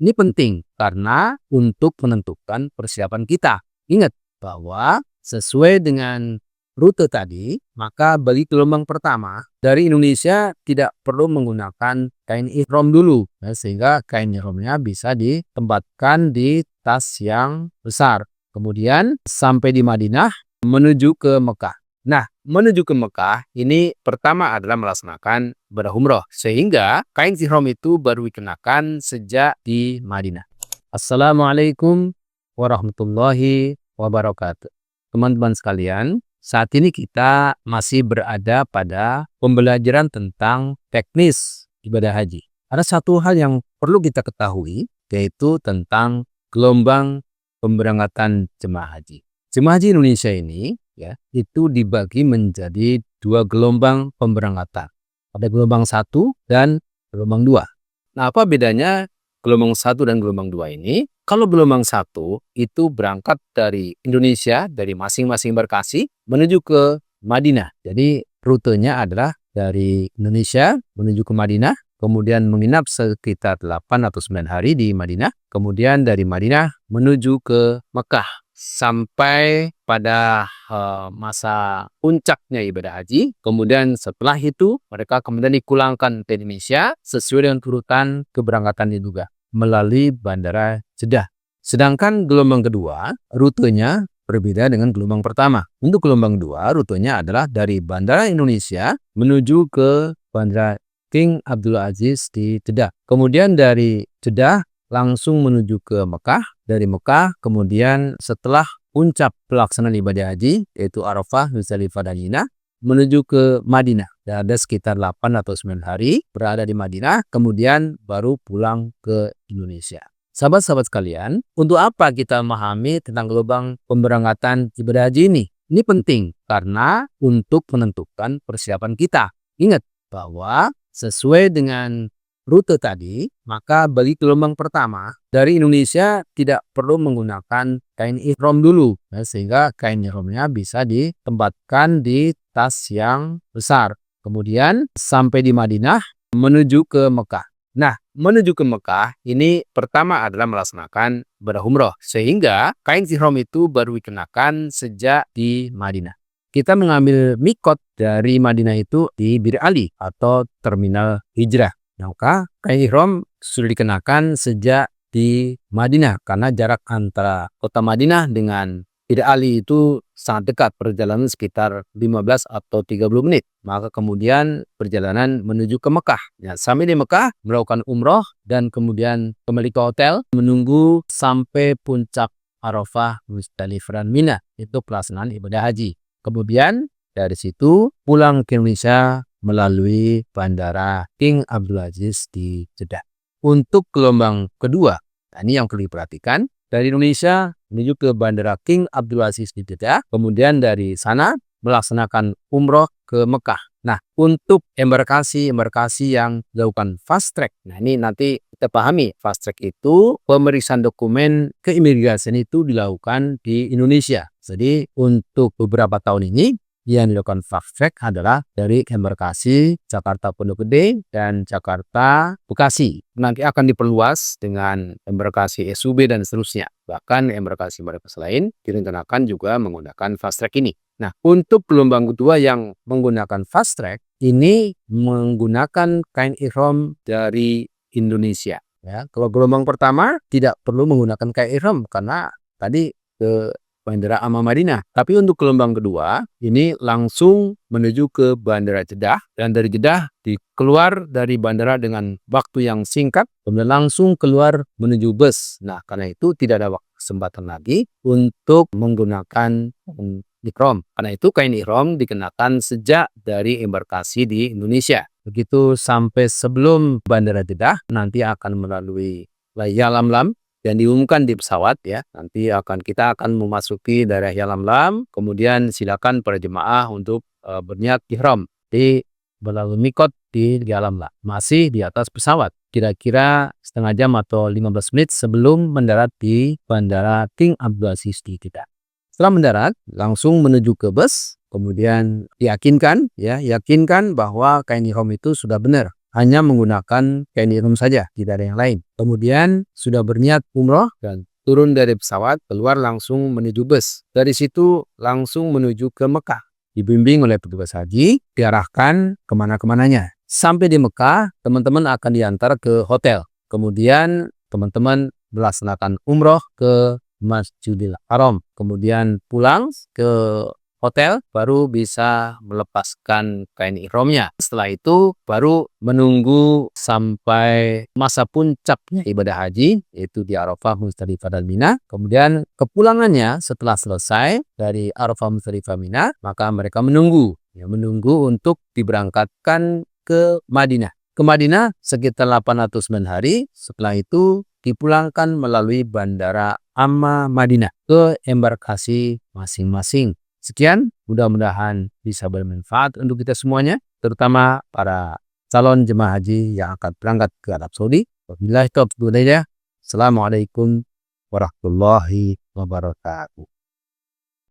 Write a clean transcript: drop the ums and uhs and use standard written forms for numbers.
Ini penting karena untuk menentukan persiapan kita. Ingat bahwa sesuai dengan rute tadi, maka bagi gelombang pertama dari Indonesia tidak perlu menggunakan kain ihram dulu, ya, sehingga kain ihramnya bisa ditempatkan di tas yang besar. Kemudian sampai di Madinah menuju ke Mekah. Nah, menuju ke Mekah ini pertama adalah melaksanakan ibadah umroh, sehingga kain ihram itu baru dikenakan sejak di Madinah. Assalamualaikum warahmatullahi wabarakatuh. Teman-teman sekalian, saat ini kita masih berada pada pembelajaran tentang teknis ibadah haji. Ada satu hal yang perlu kita ketahui, yaitu tentang gelombang pemberangkatan jemaah haji. Jemaah haji Indonesia ini itu dibagi menjadi 2 gelombang pemberangkatan. Ada gelombang 1 dan gelombang 2. Nah, apa bedanya gelombang 1 dan gelombang 2 ini? Kalau gelombang 1 itu berangkat dari Indonesia, dari masing-masing embarkasi menuju ke Madinah. Jadi rutenya adalah dari Indonesia menuju ke Madinah, kemudian menginap sekitar 8 atau 9 hari di Madinah, kemudian dari Madinah menuju ke Mekah sampai pada masa puncaknya ibadah haji. Kemudian setelah itu mereka kemudian dipulangkan ke Indonesia sesuai dengan urutan keberangkatannya juga melalui Bandara Jeddah. Sedangkan gelombang kedua rutenya berbeda dengan gelombang pertama. Untuk gelombang 2 rutenya adalah dari Bandara Indonesia menuju ke Bandara King Abdul Aziz di Jeddah. Kemudian dari Jeddah langsung menuju ke Mekah. Dari Mekah kemudian setelah puncak pelaksanaan ibadah haji yaitu Arafah, Muzdalifah dan Mina menuju ke Madinah. Dan ada sekitar 8 atau 9 hari berada di Madinah, kemudian baru pulang ke Indonesia. Sahabat-sahabat sekalian, untuk apa kita memahami tentang gelombang pemberangkatan ibadah haji ini? Ini penting karena untuk menentukan persiapan kita. Ingat bahwa sesuai dengan rute tadi, maka bagi gelombang pertama dari Indonesia tidak perlu menggunakan kain ihram dulu, ya, sehingga kain ihramnya bisa ditempatkan di tas yang besar. Kemudian sampai di Madinah menuju ke Mekah. Nah, menuju ke Mekah ini pertama adalah melaksanakan ibadah umroh, sehingga kain ihram itu baru dikenakan sejak di Madinah. Kita mengambil mikot dari Madinah itu di Bir Ali atau terminal hijrah. Maka kain ihram sudah dikenakan sejak di Madinah karena jarak antara kota Madinah dengan Bir Ali itu sangat dekat, perjalanan sekitar 15 atau 30 menit. Maka kemudian perjalanan menuju ke Mekah. Ya, sampai di Mekah melakukan umroh dan kemudian kembali ke hotel menunggu sampai puncak Arafah, Muzdalifah dan Mina. Itu pelaksanaan ibadah haji. Kemudian dari situ pulang ke Indonesia melalui Bandara King Abdul Aziz di Jeddah. Untuk gelombang kedua, nah ini yang perlu diperhatikan, dari Indonesia menuju ke Bandara King Abdul Aziz di Jeddah, kemudian dari sana melaksanakan umroh ke Mekah. Nah, untuk embarkasi yang dilakukan fast track, nah ini nanti kita pahami, fast track itu pemeriksaan dokumen keimigrasian itu dilakukan di Indonesia. Jadi untuk beberapa tahun ini yang dilakukan fast track adalah dari embarkasi Jakarta Pondok Gede dan Jakarta Bekasi. Nanti akan diperluas dengan embarkasi SUB dan seterusnya. Bahkan embarkasi lain direncanakan juga menggunakan fast track ini. Nah, untuk gelombang kedua yang menggunakan fast track ini menggunakan kain ihram dari Indonesia. Ya, kalau gelombang pertama tidak perlu menggunakan kain ihram karena tadi ke Bandara Amma Madinah. Tapi untuk gelombang kedua, ini langsung menuju ke Bandara Jeddah. Dan dari Jeddah keluar dari bandara dengan waktu yang singkat, kemudian langsung keluar menuju bus. Nah, karena itu tidak ada kesempatan lagi untuk menggunakan ihram. Karena itu kain ihram dikenakan sejak dari embarkasi di Indonesia. Begitu sampai sebelum Bandara Jeddah, nanti akan melalui Yalamlam dan diumumkan di pesawat ya. Nanti kita akan memasuki daerah Yalamlam, kemudian silakan para jemaah untuk berniat ihram di melalui mikot di Yalamlam. Masih di atas pesawat, kira-kira setengah jam atau 15 menit sebelum mendarat di Bandara King Abdul Aziz di Jeddah. Setelah mendarat, langsung menuju ke bus, kemudian yakinkan bahwa kain ihram itu sudah benar. hanya menggunakan kain ihram saja, tidak ada yang lain. Kemudian sudah berniat umroh dan turun dari pesawat, keluar langsung menuju bus. Dari situ langsung menuju ke Mekah. Dibimbing oleh petugas haji, diarahkan kemana-kemananya. Sampai di Mekah, teman-teman akan diantar ke hotel. Kemudian teman-teman melaksanakan umroh ke Masjidil Haram. Kemudian pulang ke hotel, baru bisa melepaskan kain ihramnya. Setelah itu baru menunggu sampai masa puncaknya ibadah haji, yaitu di Arafah, Muzdalifah, dan Mina. Kemudian kepulangannya setelah selesai dari Arafah, Muzdalifah, Mina, maka mereka menunggu untuk diberangkatkan ke Madinah. Ke Madinah sekitar 809 hari. Setelah itu dipulangkan melalui Bandara Amma Madinah ke embarkasi masing-masing. Sekian, mudah-mudahan bisa bermanfaat untuk kita semuanya, terutama para calon jemaah haji yang akan berangkat ke Arab Saudi. Wabillahi taufiq wal hidayah. Assalamualaikum warahmatullahi wabarakatuh.